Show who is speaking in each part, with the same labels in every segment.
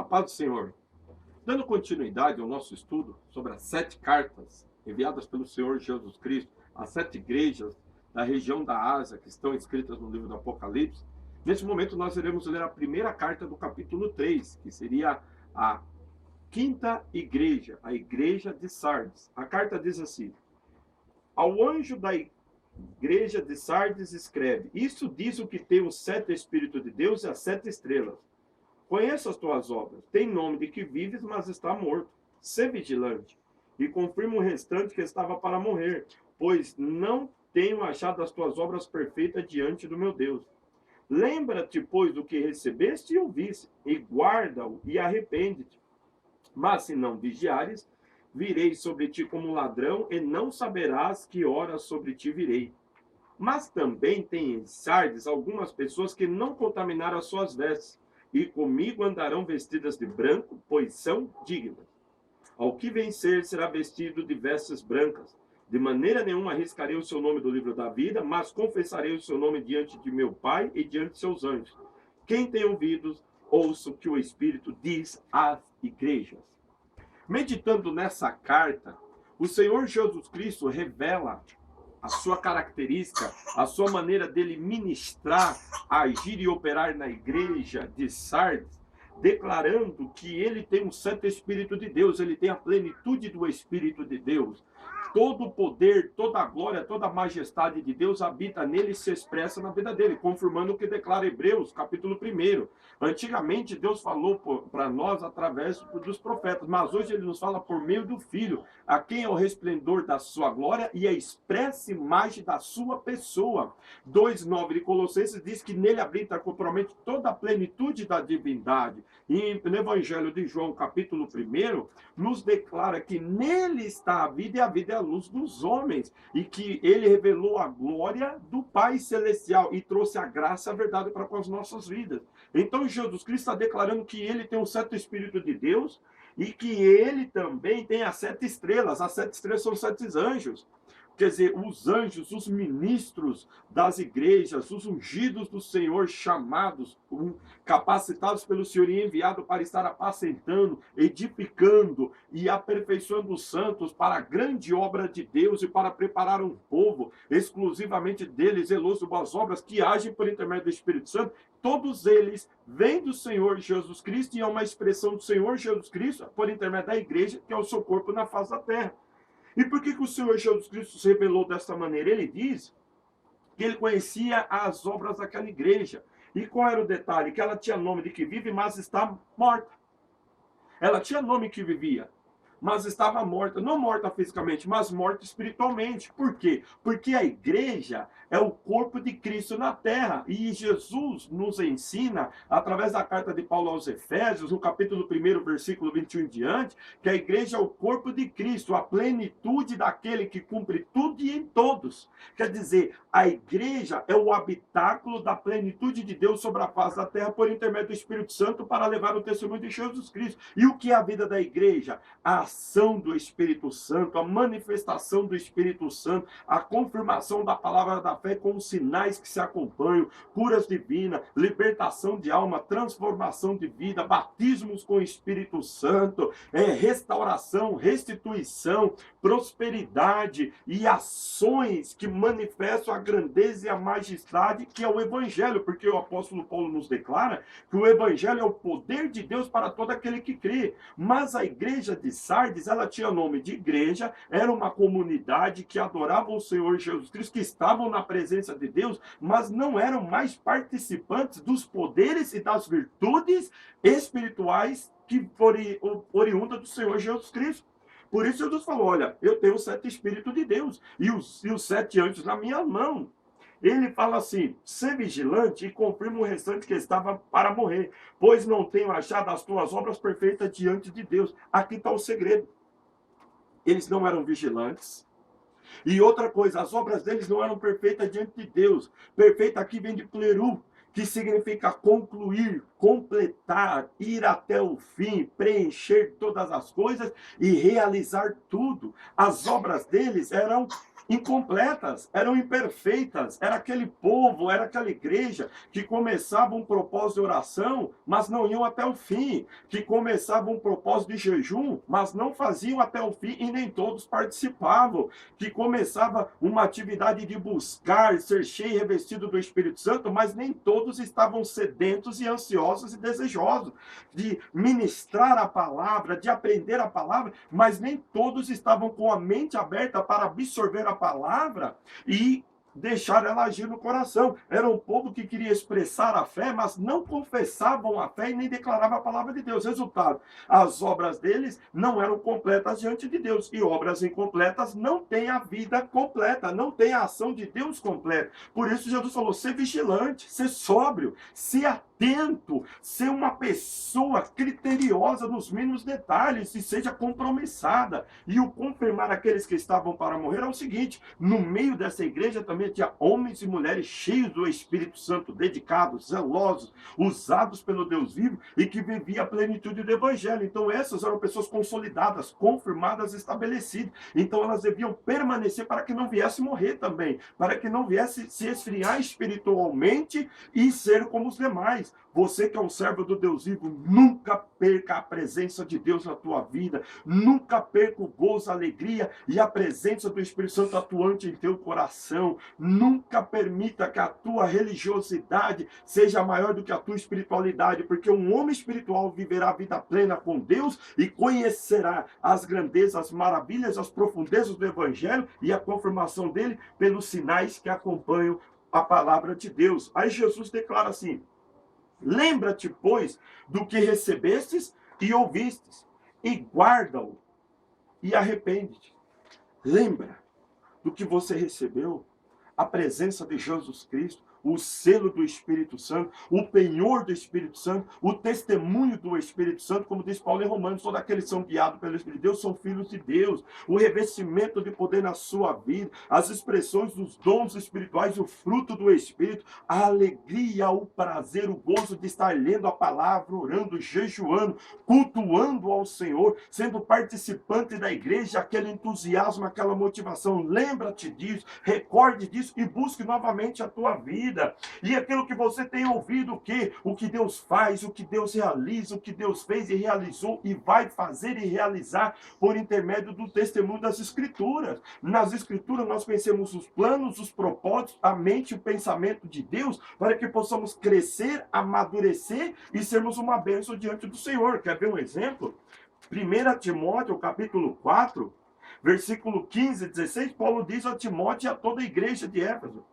Speaker 1: A paz do Senhor. Dando continuidade ao nosso estudo sobre as 7 cartas enviadas pelo Senhor Jesus Cristo às 7 igrejas da região da Ásia que estão escritas no livro do Apocalipse, neste momento nós iremos ler a primeira carta do capítulo 3, que seria a quinta igreja, a igreja de Sardes. A carta diz assim: ao anjo da igreja de Sardes escreve: isso diz o que tem os 7 Espíritos de Deus e as 7 estrelas. Conheço as tuas obras, tem nome de que vives, mas está morto. Sê vigilante, e confirma o restante que estava para morrer, pois não tenho achado as tuas obras perfeitas diante do meu Deus. Lembra-te, pois, do que recebeste e ouviste, e guarda-o, e arrepende-te. Mas se não vigiares, virei sobre ti como ladrão, e não saberás que hora sobre ti virei. Mas também tem em Sardes algumas pessoas que não contaminaram as suas vestes, e comigo andarão vestidas de branco, pois são dignas. Ao que vencer será vestido de vestes brancas. De maneira nenhuma arriscarei o seu nome do livro da vida, mas confessarei o seu nome diante de meu Pai e diante de seus anjos. Quem tem ouvidos, ouça o que o Espírito diz às igrejas. Meditando nessa carta, o Senhor Jesus Cristo revela a sua característica, a sua maneira dele ministrar, agir e operar na igreja de Sardes, declarando que ele tem um santo Espírito de Deus, ele tem a plenitude do Espírito de Deus. Todo o poder, toda a glória, toda a majestade de Deus habita nele e se expressa na vida dele, confirmando o que declara Hebreus, capítulo 1. Antigamente, Deus falou para nós através dos profetas, mas hoje ele nos fala por meio do Filho, a quem é o resplendor da sua glória e a expressa imagem da sua pessoa. 2:9 de Colossenses diz que nele habita corporalmente toda a plenitude da divindade. E no Evangelho de João, capítulo 1, nos declara que nele está a vida e a vida é a luz dos homens, e que ele revelou a glória do Pai Celestial e trouxe a graça e a verdade para com as nossas vidas. Então Jesus Cristo está declarando que ele tem um certo Espírito de Deus e que ele também tem as 7 estrelas. As 7 estrelas são 7 anjos. Quer dizer, os anjos, os ministros das igrejas, os ungidos do Senhor, chamados, capacitados pelo Senhor e enviados para estar apacentando, edificando e aperfeiçoando os santos para a grande obra de Deus e para preparar um povo exclusivamente dele, zeloso de boas obras, que agem por intermédio do Espírito Santo. Todos eles vêm do Senhor Jesus Cristo e é uma expressão do Senhor Jesus Cristo por intermédio da igreja, que é o seu corpo na face da terra. E por que o Senhor Jesus Cristo se revelou dessa maneira? Ele diz que ele conhecia as obras daquela igreja. E qual era o detalhe? Que ela tinha nome de que vive, mas está morta. Ela tinha nome que vivia, mas estava morta. Não morta fisicamente, mas morta espiritualmente. Por quê? Porque a igreja é o corpo de Cristo na terra. E Jesus nos ensina, através da carta de Paulo aos Efésios, no capítulo 1, versículo 21 em diante, que a igreja é o corpo de Cristo, a plenitude daquele que cumpre tudo e em todos. Quer dizer, a igreja é o habitáculo da plenitude de Deus sobre a face da terra por intermédio do Espírito Santo para levar o testemunho de Jesus Cristo. E o que é a vida da igreja? A ação do Espírito Santo, a manifestação do Espírito Santo, a confirmação da palavra da fé com os sinais que se acompanham, curas divinas, libertação de alma, transformação de vida, batismos com o Espírito Santo, restauração, restituição, prosperidade e ações que manifestam a grandeza e a majestade que é o Evangelho, porque o apóstolo Paulo nos declara que o Evangelho é o poder de Deus para todo aquele que crê. Mas a igreja de Sardes, ela tinha nome de igreja, era uma comunidade que adorava o Senhor Jesus Cristo, que estavam na presença de Deus, mas não eram mais participantes dos poderes e das virtudes espirituais que foram oriundas do Senhor Jesus Cristo. Por isso Jesus falou: olha, eu tenho o 7 Espíritos de Deus e os 7 anjos na minha mão. Ele fala assim: sê vigilante e confirma o restante que estava para morrer, pois não tenho achado as tuas obras perfeitas diante de Deus. Aqui está o segredo. Eles não eram vigilantes. E outra coisa, as obras deles não eram perfeitas diante de Deus. Perfeita aqui vem de pleru, que significa concluir, completar, ir até o fim, preencher todas as coisas e realizar tudo. As obras deles eram incompletas, eram imperfeitas. Era aquele povo, era aquela igreja que começava um propósito de oração, mas não iam até o fim, que começava um propósito de jejum, mas não faziam até o fim e nem todos participavam, que começava uma atividade de buscar, ser cheio e revestido do Espírito Santo, mas nem todos estavam sedentos e ansiosos e desejosos de ministrar a palavra, de aprender a palavra, mas nem todos estavam com a mente aberta para absorver a palavra e deixar ela agir no coração. Era um povo que queria expressar a fé, mas não confessavam a fé e nem declaravam a palavra de Deus. Resultado, as obras deles não eram completas diante de Deus. E obras incompletas não têm a vida completa, não têm a ação de Deus completa. Por isso Jesus falou, ser vigilante, ser sóbrio, ser atento, ser uma pessoa criteriosa nos mínimos detalhes e seja compromissada. E o confirmar aqueles que estavam para morrer é o seguinte, no meio dessa igreja também tinha homens e mulheres cheios do Espírito Santo, dedicados, zelosos, usados pelo Deus vivo e que viviam a plenitude do Evangelho. Então essas eram pessoas consolidadas, confirmadas, estabelecidas. Então elas deviam permanecer para que não viesse morrer também, para que não viesse se esfriar espiritualmente e ser como os demais. Você que é um servo do Deus vivo, nunca perca a presença de Deus na tua vida, nunca perca o gozo, a alegria e a presença do Espírito Santo atuante em teu coração. Nunca permita que a tua religiosidade seja maior do que a tua espiritualidade, porque um homem espiritual viverá a vida plena com Deus e conhecerá as grandezas, as maravilhas, as profundezas do Evangelho e a confirmação dele pelos sinais que acompanham a palavra de Deus. Aí Jesus declara assim, lembra-te, pois, do que recebestes e ouvistes, e guarda-o, e arrepende-te. Lembra do que você recebeu, a presença de Jesus Cristo, o selo do Espírito Santo, o penhor do Espírito Santo, o testemunho do Espírito Santo, como diz Paulo em Romanos, todos aqueles que são guiados pelo Espírito de Deus são filhos de Deus, o revestimento de poder na sua vida, as expressões dos dons espirituais, o fruto do Espírito, a alegria, o prazer, o gozo de estar lendo a palavra, orando, jejuando, cultuando ao Senhor, sendo participante da igreja, aquele entusiasmo, aquela motivação. Lembra-te disso, recorde disso e busque novamente a tua vida. E aquilo que você tem ouvido, o que Deus faz, o que Deus realiza, o que Deus fez e realizou e vai fazer e realizar por intermédio do testemunho das Escrituras. Nas Escrituras nós conhecemos os planos, os propósitos, a mente e o pensamento de Deus para que possamos crescer, amadurecer e sermos uma bênção diante do Senhor. Quer ver um exemplo? 1 Timóteo, capítulo 4, versículo 15 e 16, Paulo diz a Timóteo e a toda a igreja de Éfeso,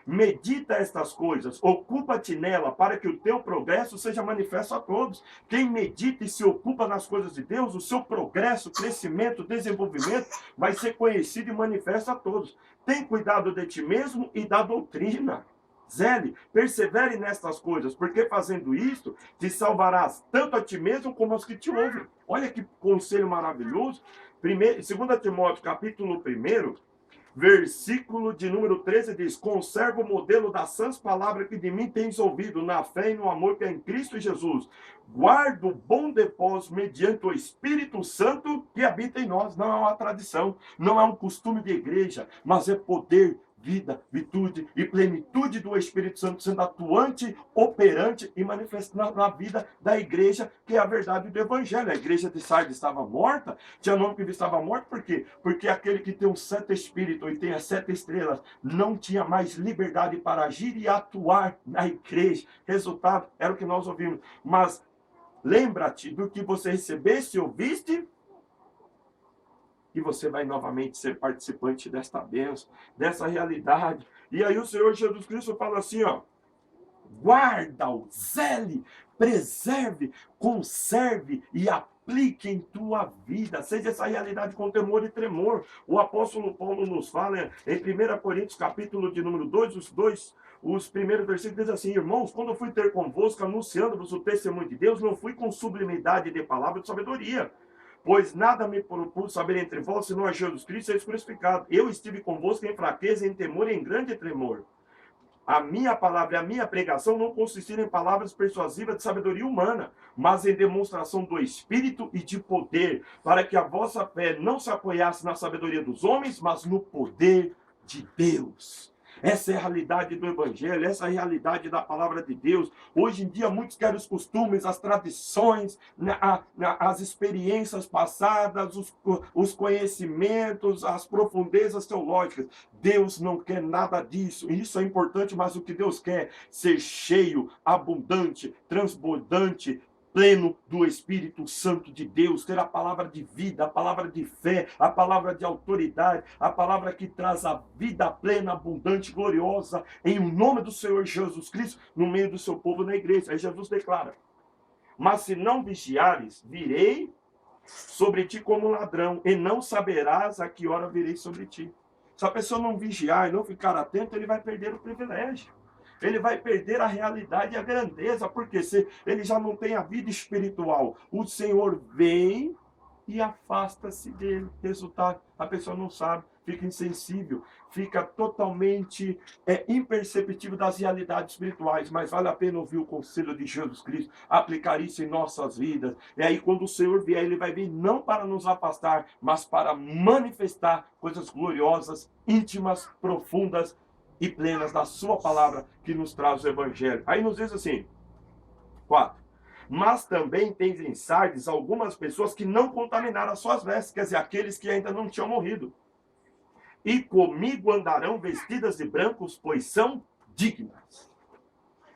Speaker 1: medita estas coisas, ocupa-te nela, para que o teu progresso seja manifesto a todos. Quem medita e se ocupa nas coisas de Deus, o seu progresso, crescimento, desenvolvimento vai ser conhecido e manifesto a todos. Tem cuidado de ti mesmo e da doutrina. Zele, persevere nestas coisas, porque fazendo isto, te salvarás tanto a ti mesmo como aos que te ouvem. Olha que conselho maravilhoso. 2 Timóteo, capítulo 1, versículo de número 13 diz, conserva o modelo das sãs palavras que de mim tens ouvido, na fé e no amor que é em Cristo Jesus. Guarda o bom depósito mediante o Espírito Santo que habita em nós. Não é uma tradição, não é um costume de igreja, mas é poder, vida, virtude e plenitude do Espírito Santo sendo atuante, operante e manifestando na vida da igreja, que é a verdade do Evangelho. A igreja de Sardes estava morta, tinha nome que estava morta, por quê? Porque aquele que tem um 7 espírito e tem as 7 estrelas, não tinha mais liberdade para agir e atuar na igreja. Resultado, era o que nós ouvimos. Mas lembra-te do que você recebeste e ouviste, e você vai novamente ser participante desta bênção, dessa realidade. E aí o Senhor Jesus Cristo fala assim, ó, guarda-o, zele, preserve, conserve e aplique em tua vida. Seja essa realidade com temor e tremor. O apóstolo Paulo nos fala em 1 Coríntios, capítulo de número 2, os primeiros versículos diz assim, irmãos, quando eu fui ter convosco, anunciando-vos o testemunho de Deus, não fui com sublimidade de palavra de sabedoria, pois nada me propus saber entre vós, senão a Jesus Cristo e crucificado. Eu estive convosco em fraqueza, em temor e em grande tremor. A minha palavra e a minha pregação não consistiram em palavras persuasivas de sabedoria humana, mas em demonstração do Espírito e de poder, para que a vossa fé não se apoiasse na sabedoria dos homens, mas no poder de Deus. Essa é a realidade do Evangelho, essa é a realidade da palavra de Deus. Hoje em dia, muitos querem os costumes, as tradições, as experiências passadas, os conhecimentos, as profundezas teológicas. Deus não quer nada disso. Isso é importante, mas o que Deus quer é ser cheio, abundante, transbordante, pleno do Espírito Santo de Deus, ter a palavra de vida, a palavra de fé, a palavra de autoridade, a palavra que traz a vida plena, abundante, gloriosa, em nome do Senhor Jesus Cristo, no meio do seu povo na igreja. Aí Jesus declara: mas se não vigiares, virei sobre ti como um ladrão, e não saberás a que hora virei sobre ti. Se a pessoa não vigiar e não ficar atento, ele vai perder o privilégio. Ele vai perder a realidade e a grandeza, porque se ele já não tem a vida espiritual, o Senhor vem e afasta-se dele. Resultado, a pessoa não sabe, fica insensível, fica totalmente imperceptível das realidades espirituais. Mas vale a pena ouvir o conselho de Jesus Cristo, aplicar isso em nossas vidas. E aí, quando o Senhor vier, ele vai vir não para nos afastar, mas para manifestar coisas gloriosas, íntimas, profundas e plenas da sua palavra, que nos traz o Evangelho. Aí nos diz assim, 4. Mas também tens em Sardes algumas pessoas que não contaminaram as suas vestes, quer dizer, aqueles que ainda não tinham morrido. E comigo andarão vestidas de brancos, pois são dignas.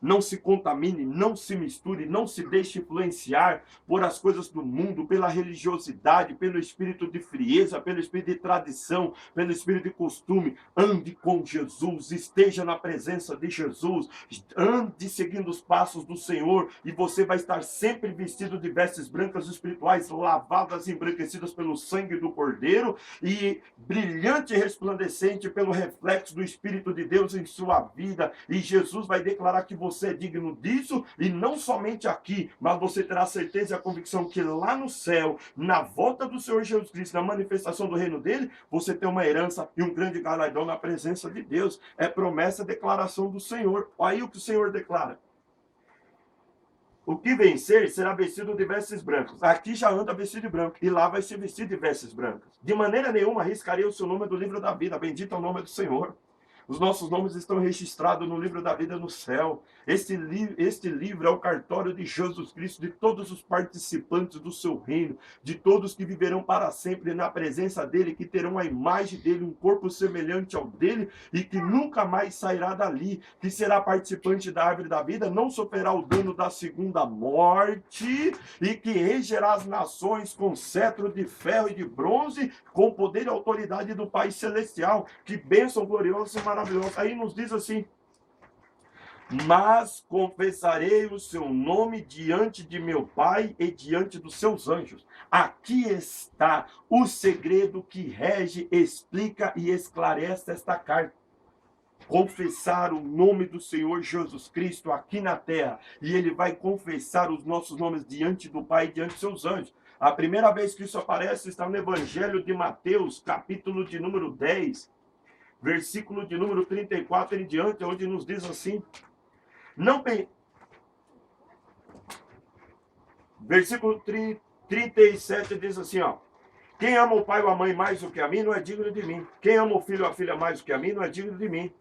Speaker 1: Não se contamine, não se misture, não se deixe influenciar por as coisas do mundo, pela religiosidade, pelo espírito de frieza, pelo espírito de tradição, pelo espírito de costume. Ande com Jesus, esteja na presença de Jesus, ande seguindo os passos do Senhor, e você vai estar sempre vestido de vestes brancas espirituais, lavadas e embranquecidas pelo sangue do Cordeiro, e brilhante e resplandecente pelo reflexo do Espírito de Deus em sua vida. E Jesus vai declarar que você é digno disso, e não somente aqui, mas você terá a certeza e a convicção que lá no céu, na volta do Senhor Jesus Cristo, na manifestação do reino dele, você tem uma herança e um grande galardão na presença de Deus. É promessa e declaração do Senhor. Aí o que o Senhor declara: o que vencer será vestido de vestes brancas. Aqui já anda vestido de branco, e lá vai ser vestido de vestes brancas. De maneira nenhuma arriscarei o seu nome do livro da vida. Bendito é o nome do Senhor. Os nossos nomes estão registrados no livro da vida no céu. Este livro é o cartório de Jesus Cristo, de todos os participantes do seu reino, de todos que viverão para sempre na presença dele, que terão a imagem dele, um corpo semelhante ao dele, e que nunca mais sairá dali, que será participante da árvore da vida, não sofrerá o dano da segunda morte, e que regerá as nações com cetro de ferro e de bronze, com poder e autoridade do Pai Celestial. Que bênção gloriosa e maravilhosa. Aí nos diz assim: mas confessarei o seu nome diante de meu Pai e diante dos seus anjos. Aqui está o segredo que rege, explica e esclarece esta carta. Confessar o nome do Senhor Jesus Cristo aqui na terra, e ele vai confessar os nossos nomes diante do Pai e diante de seus anjos. A primeira vez que isso aparece está no Evangelho de Mateus, capítulo de número 10, versículo de número 34 em diante, onde nos diz assim, versículo 37 diz assim, ó: quem ama o pai ou a mãe mais do que a mim não é digno de mim. Quem ama o filho ou a filha mais do que a mim não é digno de mim.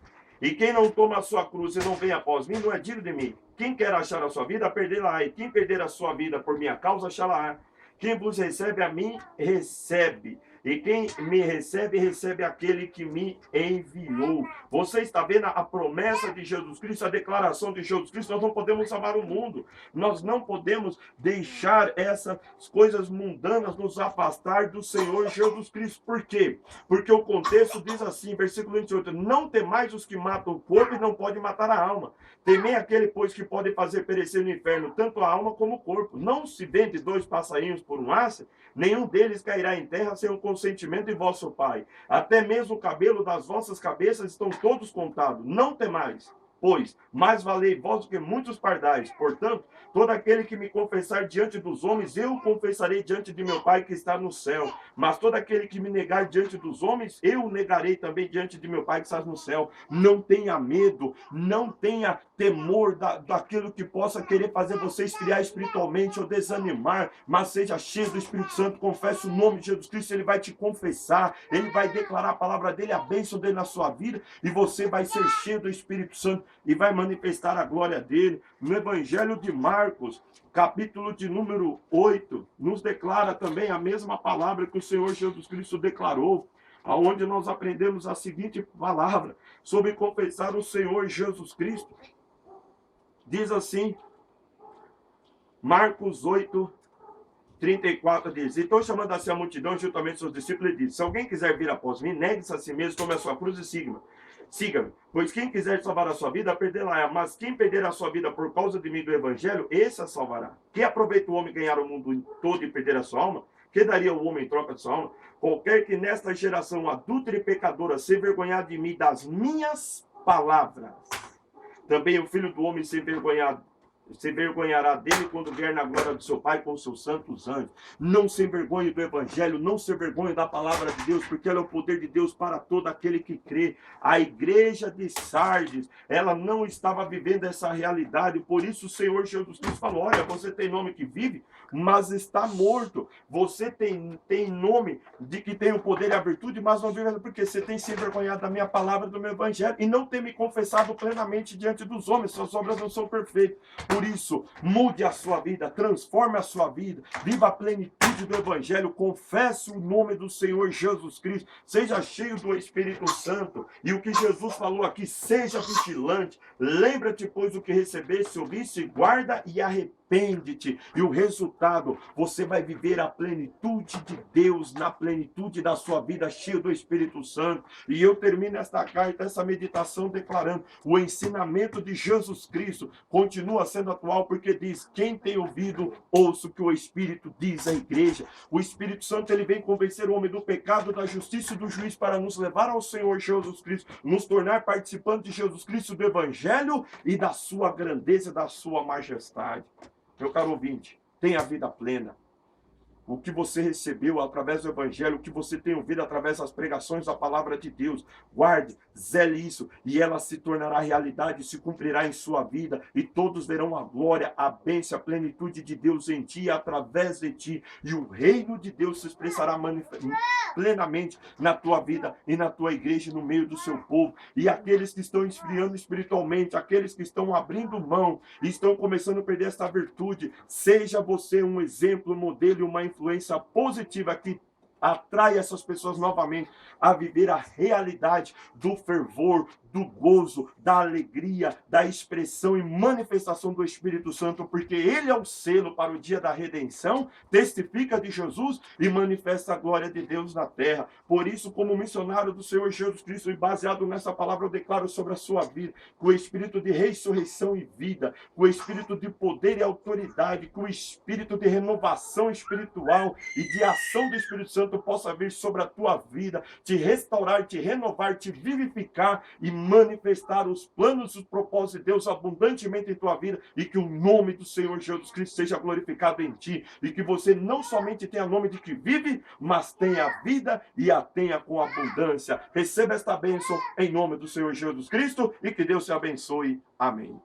Speaker 1: E quem não toma a sua cruz e não vem após mim não é digno de mim. Quem quer achar a sua vida, perdê-la-á. E quem perder a sua vida por minha causa, achá-la-á. Quem vos recebe a mim, recebe. E quem me recebe, recebe aquele que me enviou. Você está vendo a promessa de Jesus Cristo, a declaração de Jesus Cristo? Nós não podemos amar o mundo. Nós não podemos deixar essas coisas mundanas nos afastar do Senhor Jesus Cristo. Por quê? Porque o contexto diz assim, versículo 28, não temais os que matam o corpo e não podem matar a alma. Temei aquele, pois, que pode fazer perecer no inferno tanto a alma como o corpo. Não se vende 2 passarinhos por um asse? Nenhum deles cairá em terra sem o consentimento de vosso Pai. Até mesmo o cabelo das vossas cabeças estão todos contados. Não temais. pois mais valei vós do que muitos pardais. Portanto, todo aquele que me confessar diante dos homens, eu o confessarei diante de meu Pai que está no céu. Mas todo aquele que me negar diante dos homens, eu o negarei também diante de meu Pai que está no céu. Não tenha medo, não tenha temor daquilo que possa querer fazer você esfriar espiritualmente ou desanimar, mas seja cheio do Espírito Santo, confesse o nome de Jesus Cristo, ele vai te confessar, ele vai declarar a palavra dele, a bênção dele na sua vida, e você vai ser cheio do Espírito Santo e vai manifestar a glória dele. No Evangelho de Marcos, capítulo de número 8, nos declara também a mesma palavra que o Senhor Jesus Cristo declarou, aonde nós aprendemos a seguinte palavra sobre confessar o Senhor Jesus Cristo. Diz assim, Marcos 8, 34 diz: então, chamando assim a multidão, juntamente seus discípulos, ele disse: se alguém quiser vir após mim, negue-se a si mesmo, tome a sua cruz e siga-me. Pois quem quiser salvar a sua vida, perdê-la. Mas quem perder a sua vida por causa de mim do evangelho, esse a salvará. Que aproveita o homem ganhar o mundo todo e perder a sua alma? Que daria o homem em troca de sua alma? Qualquer que nesta geração adúltera e pecadora se envergonhar de mim, das minhas palavras, também o Filho do Homem se envergonhará dele quando vier na glória do seu Pai com os seus santos anjos. Não se envergonhe do Evangelho, não se envergonhe da palavra de Deus, porque ela é o poder de Deus para todo aquele que crê. A igreja de Sardes, ela não estava vivendo essa realidade, por isso o Senhor Jesus Cristo falou: olha, você tem nome que vive, mas está morto. Você tem nome de que tem o poder e a virtude, mas não vive, porque você tem se envergonhado da minha palavra, do meu Evangelho, e não tem me confessado plenamente diante dos homens. Suas obras não são perfeitas. Por isso, mude a sua vida, transforme a sua vida, viva a plenitude do Evangelho, confesse o nome do Senhor Jesus Cristo, seja cheio do Espírito Santo. E o que Jesus falou aqui: seja vigilante, lembra-te, pois, o que recebeste, ouviste, guarda e arrepende-te. E o resultado, você vai viver a plenitude de Deus, na plenitude da sua vida, cheio do Espírito Santo. E eu termino esta carta, essa meditação, declarando: o ensinamento de Jesus Cristo continua sendo atual, porque diz: quem tem ouvido, ouça o que o Espírito diz à igreja. O Espírito Santo, ele vem convencer o homem do pecado, da justiça e do juízo, para nos levar ao Senhor Jesus Cristo, nos tornar participantes de Jesus Cristo, do Evangelho e da sua grandeza, da sua majestade. Meu caro ouvinte, tenha a vida plena. O que você recebeu através do Evangelho, o que você tem ouvido através das pregações da palavra de Deus, guarde, zele isso, e ela se tornará realidade, se cumprirá em sua vida, e todos verão a glória, a bênção, a plenitude de Deus em ti, através de ti, e o reino de Deus se expressará plenamente na tua vida e na tua igreja, no meio do seu povo. E aqueles que estão esfriando espiritualmente, aqueles que estão abrindo mão e estão começando a perder essa virtude, seja você um exemplo, um modelo e uma influência positiva que atrai essas pessoas novamente a viver a realidade do fervor, do gozo, da alegria, da expressão e manifestação do Espírito Santo, porque ele é o selo para o dia da redenção, testifica de Jesus e manifesta a glória de Deus na terra. Por isso, como missionário do Senhor Jesus Cristo, e baseado nessa palavra, eu declaro sobre a sua vida, com o espírito de ressurreição e vida, com o espírito de poder e autoridade, com o espírito de renovação espiritual e de ação do Espírito Santo possa vir sobre a tua vida, te restaurar, te renovar, te vivificar e manifestar os planos e os propósitos de Deus abundantemente em tua vida, e que o nome do Senhor Jesus Cristo seja glorificado em ti, e que você não somente tenha nome de que vive, mas tenha vida e a tenha com abundância. Receba esta bênção em nome do Senhor Jesus Cristo, e que Deus te abençoe. Amém.